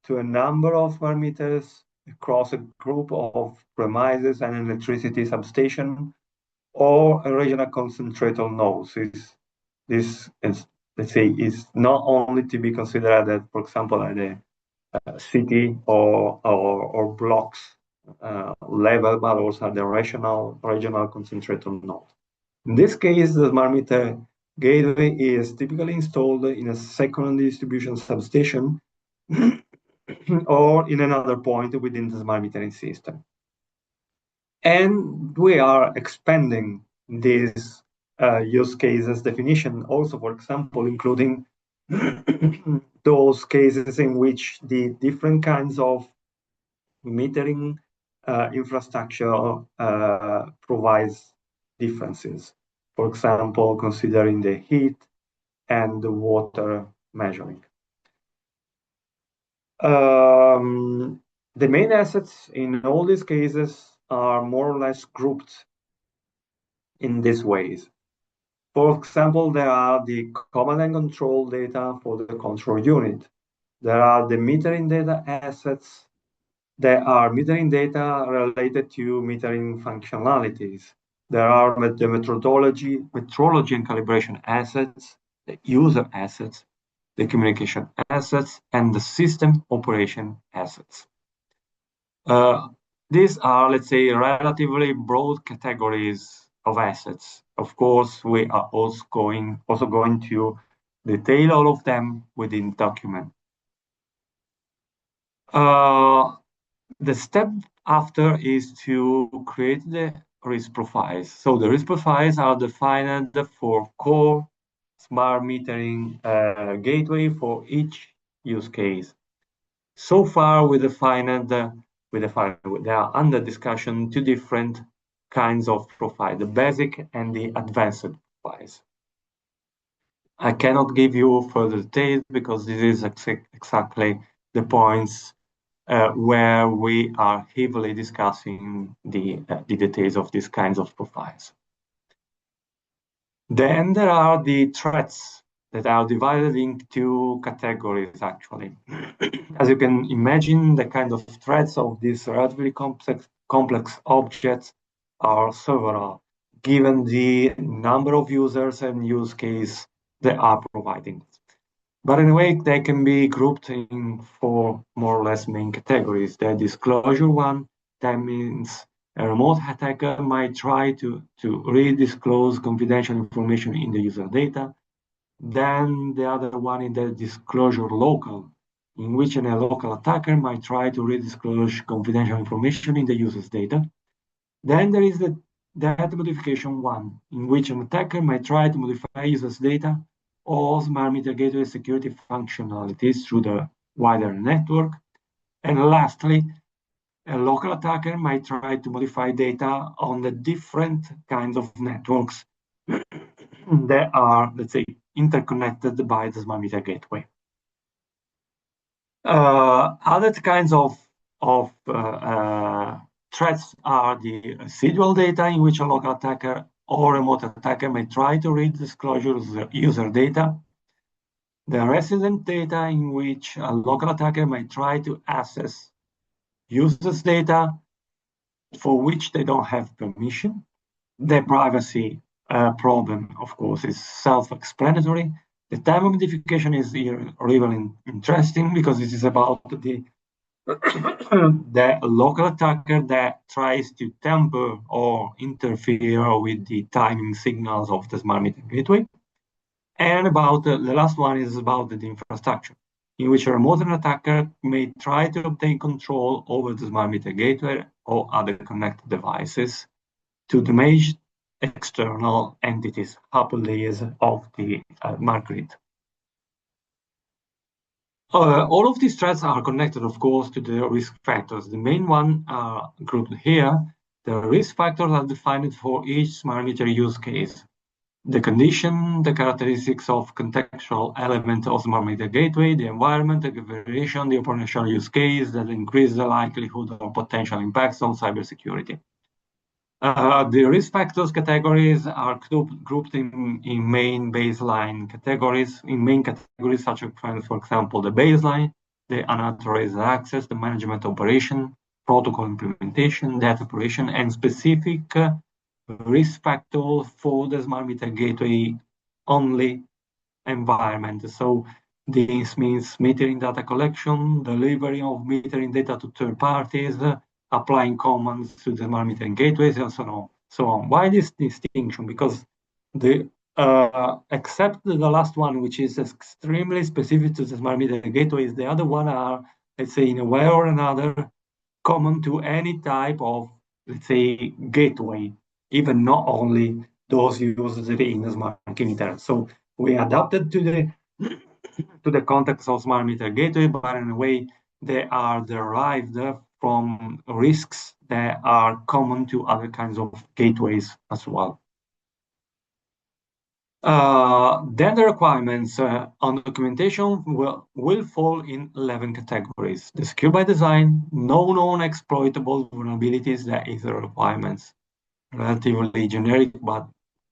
Speaker 2: to a number of smart meters across a group of premises and electricity substation or a regional concentrator nodes. This is, let's say, is not only to be considered that, for example, at a city or blocks level, but also at the regional concentrator node. In this case, the smart meter gateway is typically installed in a secondary distribution substation or in another point within the smart metering system. And we are expanding this use cases definition also, for example, including those cases in which the different kinds of metering infrastructure provides differences. For example, considering the heat and the water measuring. The main assets in all these cases are more or less grouped in these ways. For example, there are the command and control data for the control unit. There are the metering data assets. There are metering data related to metering functionalities. There are the metrology and calibration assets, the user assets, the communication assets, and the system operation assets. These are, let's say, relatively broad categories of assets. Of course, we are also going to detail all of them within document. The step after is to create the risk profiles. So the risk profiles are defined for core smart metering gateway for each use case. So far, we there are under discussion two different kinds of profile, the basic and the advanced profiles. I cannot give you further details because this is exactly the points where we are heavily discussing the details of these kinds of profiles. Then there are the threats that are divided into categories, actually. As you can imagine, the kind of threats of these relatively complex objects are several, given the number of users and use case they are providing. But anyway, they can be grouped in four more or less main categories. The disclosure one, that means a remote attacker might try to redisclose confidential information in the user data. Then the other one is the disclosure local, in which a local attacker might try to redisclose confidential information in the user's data. Then there is the data modification one, in which an attacker might try to modify user's data or smart meter gateway security functionalities through the wider network. And lastly, a local attacker might try to modify data on the different kinds of networks that are, let's say, interconnected by the smart meter gateway. Other kinds of threats are the residual data, in which a local attacker or remote attacker may try to read disclosures user data. The resident data, in which a local attacker may try to access users' data for which they don't have permission. The privacy problem, of course, is self-explanatory. The time of modification is really interesting because this is about the local attacker that tries to tamper or interfere with the timing signals of the smart meter gateway. And about the last one is about the infrastructure, in which a remote attacker may try to obtain control over the smart meter gateway or other connected devices to damage external entities, upper layers of the smart grid. All of these threats are connected, of course, to the risk factors. The main one are grouped here. The risk factors are defined for each smart meter use case. The condition, the characteristics of contextual element of smart meter gateway, the environment, the configuration, the operational use case that increase the likelihood of potential impacts on cybersecurity. The risk factors categories are grouped in main baseline categories, such as, for example, the baseline, the unauthorized access, the management operation, protocol implementation, data operation, and specific risk factors for the smart meter gateway only environment. So this means metering data collection, delivery of metering data to third parties, applying commands to the smart metering gateways, and so on. Why this distinction? Because the except the last one, which is extremely specific to the smart metering gateways, the other one are, let's say, in a way or another, common to any type of, let's say, gateway, even not only those used in the smart meter. So we adapted to the context of smart meter gateway, but in a way they are derived from risks that are common to other kinds of gateways as well. Then the requirements on documentation will fall in 11 categories. The secure by design, no known exploitable vulnerabilities, that is the requirements. Relatively generic, but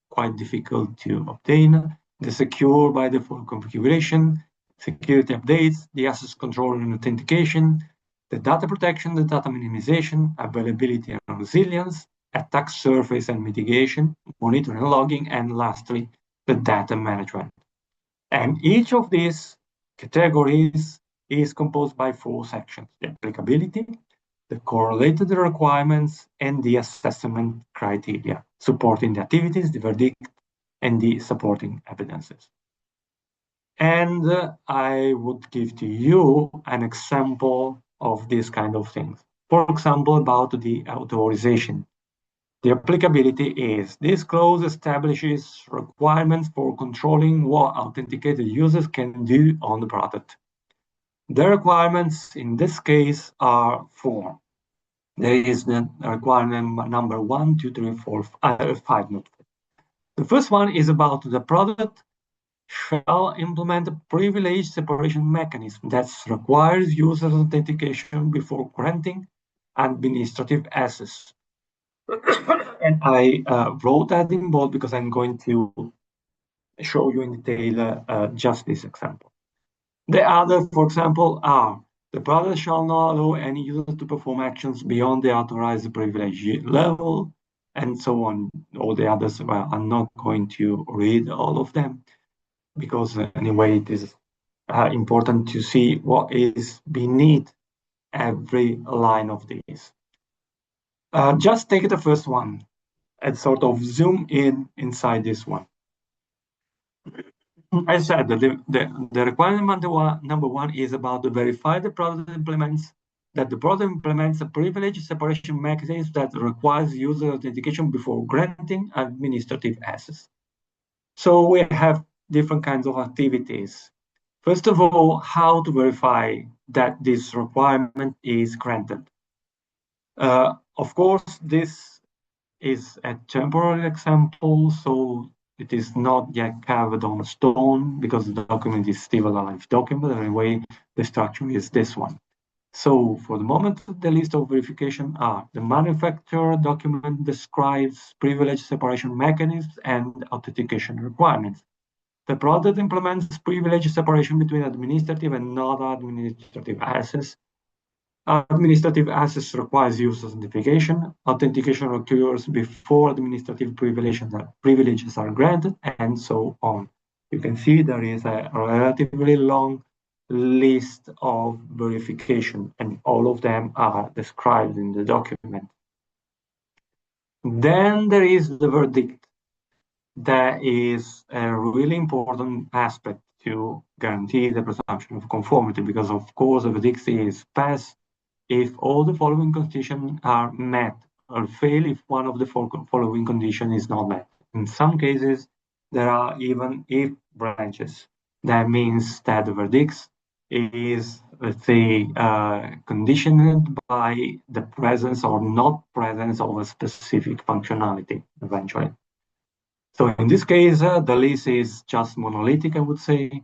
Speaker 2: quite difficult to obtain. The secure by default configuration, security updates, the access control and authentication, the data protection, the data minimization, availability and resilience, attack surface and mitigation, monitoring and logging, and lastly, the data management. And each of these categories is composed by 4 sections: the applicability, the correlated requirements, and the assessment criteria, supporting the activities, the verdict, and the supporting evidences. And I would give to you an example of this kind of things. For example, about the authorization. The applicability is, this clause establishes requirements for controlling what authenticated users can do on the product. The requirements in this case are 4. There is the requirement number 1, 2, 3, 4, 5. Not 4. The first one is about the product shall implement a privilege separation mechanism that requires user authentication before granting administrative access. And I wrote that in bold because I'm going to show you in detail just this example. The other, for example, are the product shall not allow any user to perform actions beyond the authorized privilege level, and so on. All the others, well, I'm not going to read all of them because anyway, it is important to see what is beneath every line of these. Just take the first one and sort of zoom inside this one. I said that the requirement number 1 is about to verify the product implements a privilege separation mechanism that requires user authentication before granting administrative access. So we have different kinds of activities. First of all, how to verify that this requirement is granted. Of course, this is a temporary example, so it is not yet carved on stone because the document is still a live document. Anyway, the structure is this one. So for the moment, the list of verification are: the manufacturer document describes privilege separation mechanisms and authentication requirements. The product implements privilege separation between administrative and non-administrative access. Administrative access requires user authentication. Authentication occurs before administrative privileges are granted, and so on. You can see there is a relatively long list of verification, and all of them are described in the document. Then there is the verdict. That is a really important aspect to guarantee the presumption of conformity, because of course the verdict is pass if all the following conditions are met, or fail if one of the following conditions is not met. In some cases, there are even if branches. That means that the verdicts is, let's say, conditioned by the presence or not presence of a specific functionality eventually. So in this case, the list is just monolithic, I would say.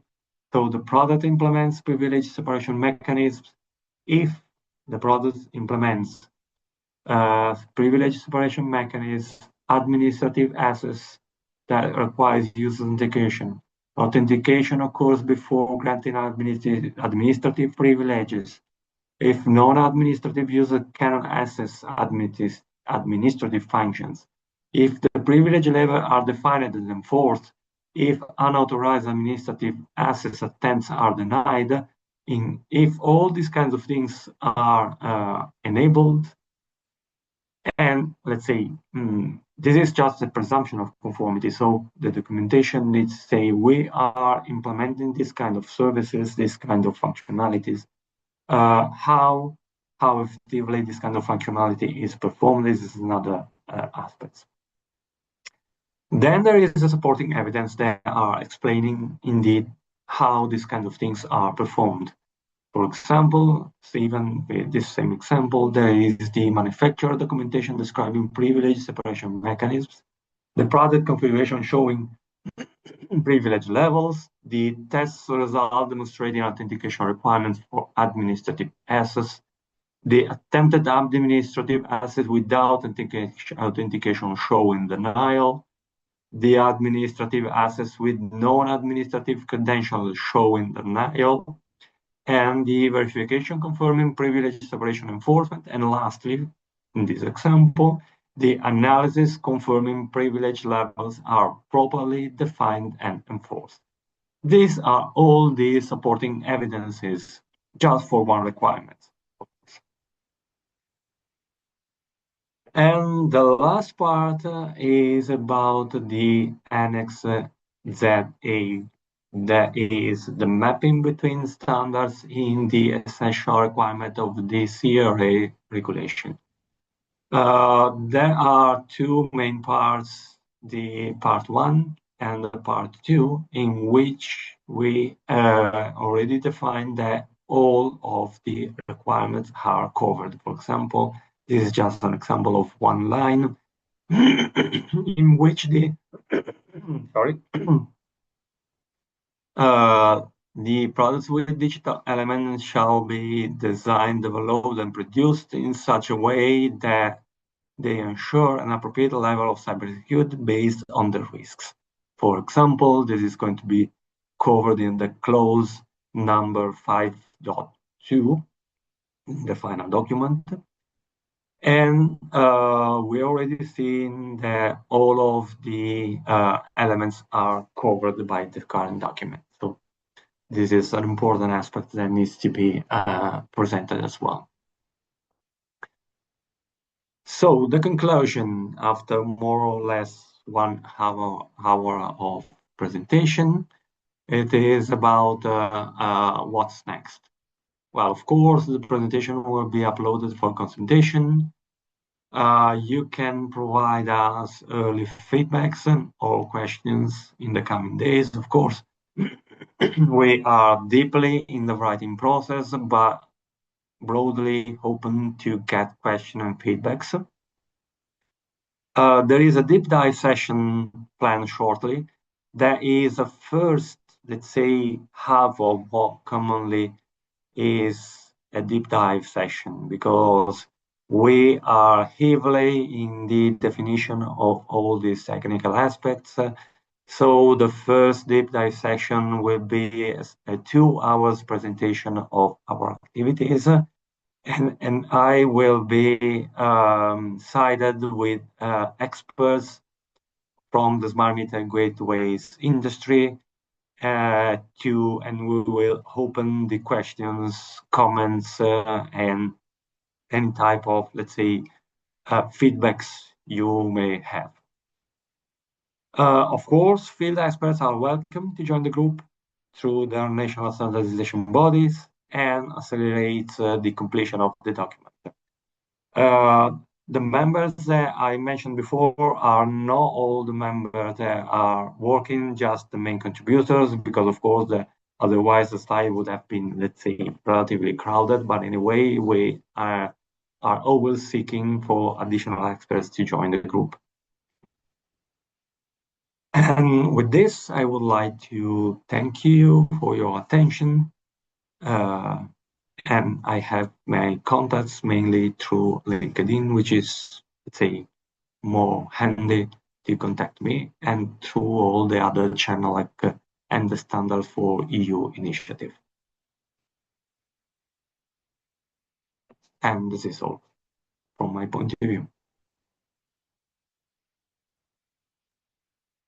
Speaker 2: So the product implements privilege separation mechanisms if the product implements privilege separation mechanisms, administrative access that requires user authentication. Authentication occurs before granting administrative privileges. If non-administrative user cannot access administrative functions, if the privilege levels are defined and enforced, if unauthorized administrative access attempts are denied, if all these kinds of things are enabled, and let's say this is just a presumption of conformity. So the documentation needs to say we are implementing this kind of services, this kind of functionalities. How effectively this kind of functionality is performed, this is another aspect. Then there is the supporting evidence that are explaining indeed how these kind of things are performed. For example, even with this same example, there is the manufacturer documentation describing privilege separation mechanisms, the product configuration showing privilege levels, the test result demonstrating authentication requirements for administrative access, the attempted administrative access without authentication showing denial, the administrative access with non-administrative credentials showing denial, and the verification confirming privilege separation enforcement. And lastly, in this example, the analysis confirming privilege levels are properly defined and enforced. These are all the supporting evidences just for one requirement. And the last part is about the Annex ZA, that is the mapping between standards in the essential requirement of the CRA regulation. There are two main parts, the part 1 and the part 2, in which we already defined that all of the requirements are covered. For example, this is just an example of one line in which the the products with digital elements shall be designed, developed, and produced in such a way that they ensure an appropriate level of cybersecurity based on the risks. For example, this is going to be covered in the clause number 5.2 in the final document. And we already seen that all of the elements are covered by the current document. So this is an important aspect that needs to be presented as well. So the conclusion, after more or less 1 hour of presentation, it is about what's next. Well, of course, the presentation will be uploaded for consultation. You can provide us early feedbacks or questions in the coming days, of course. We are deeply in the writing process, but broadly open to get questions and feedbacks. There is a deep dive session planned shortly. That is a first, let's say, half of what commonly is a deep dive session, because we are heavily in the definition of all these technical aspects. So the first deep dive session will be a 2 hours presentation of our activities. And I will be sided with experts from the smart meter gateways industry, and we will open the questions, comments, and any type of, let's say, feedbacks you may have. Of course, field experts are welcome to join the group through their national standardization bodies and accelerate the completion of the document. The members that I mentioned before are not all the members that are working, just the main contributors, because of course Otherwise, the study would have been, let's say, relatively crowded. But anyway, we are always seeking for additional experts to join the group. And with this, I would like to thank you for your attention. And I have my contacts mainly through LinkedIn, which is, let's say, more handy to contact me, and through all the other channel like and the standard for EU initiative. And this is all from my point of view.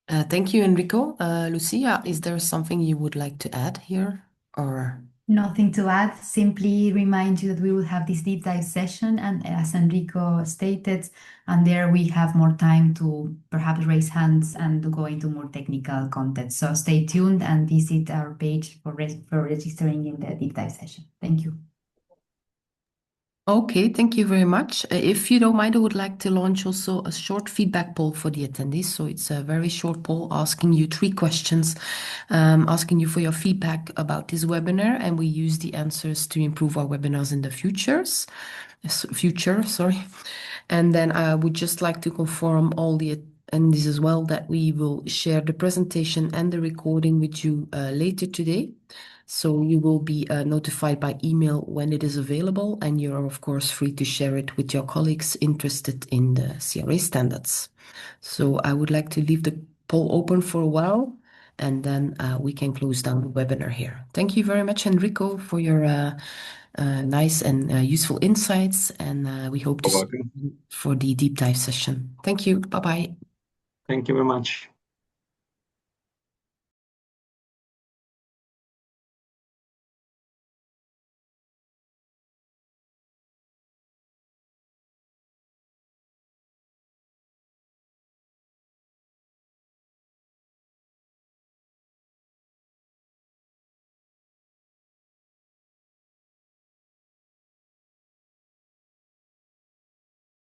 Speaker 1: Thank you, Enrico. Lucia, is there something you would like to add here, or?
Speaker 3: Nothing to add. Simply remind you that we will have this deep dive session, and as Enrico stated, and there we have more time to perhaps raise hands and to go into more technical content. So stay tuned and visit our page for registering in the deep dive session. Thank you.
Speaker 1: Okay, thank you very much. If you don't mind, I would like to launch also a short feedback poll for the attendees. So it's a very short poll asking you 3 questions, asking you for your feedback about this webinar, and we use the answers to improve our webinars in the future, sorry. And then I would just like to confirm all the attendees as well that we will share the presentation and the recording with you later today. So you will be notified by email when it is available, and you're of course free to share it with your colleagues interested in the CRA standards. So I would like to leave the poll open for a while, and then we can close down the webinar here. Thank you very much, Enrico, for your nice and useful insights, and we hope to see you for the deep dive session. Thank you. Bye-bye.
Speaker 2: Thank you very much.